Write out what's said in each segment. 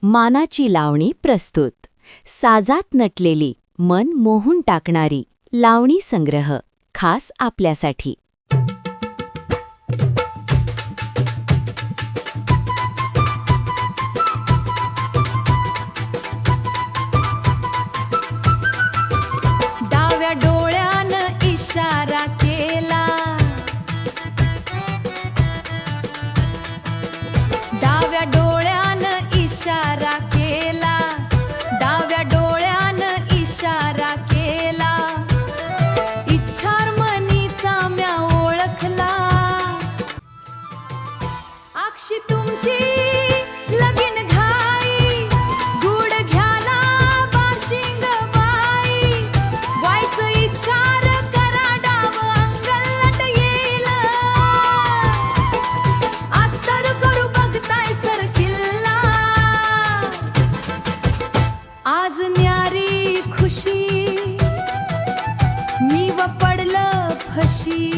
मानाची लावणी प्रस्तुत. साजात नटलेली, मन मोहून टाकणारी लावणी संग्रह खास आपल्यासाठी. डाव्या डोळ्यानं इशारा केला, डाव्या डोळ्यानं इशारा केला, डाव्या डोळ्यानं इशारा केला. इच्छारमणीचा म्या ओळखला, अक्षी तुमची लगीन घाई, गुड घ्याला बाशिंग बाई. व्हायचं इच्छार करा डाव अंगलट येईल, अत्तर करू बघताय सर किल्ला. आज न्यारी खुशी मी व पडलं फशी,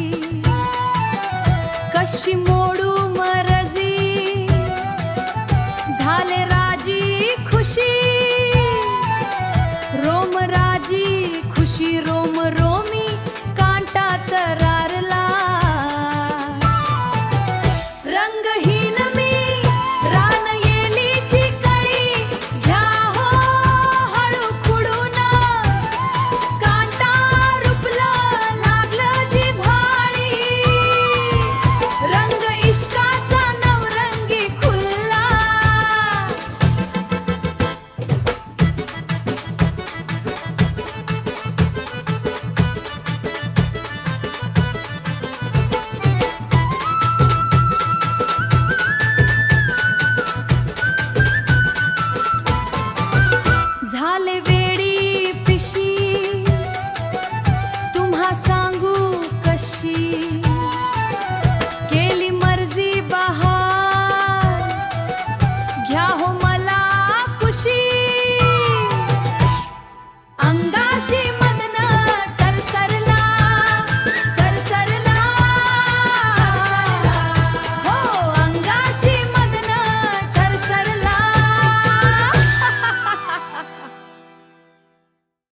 कशी मोडू मरजी झाले राजी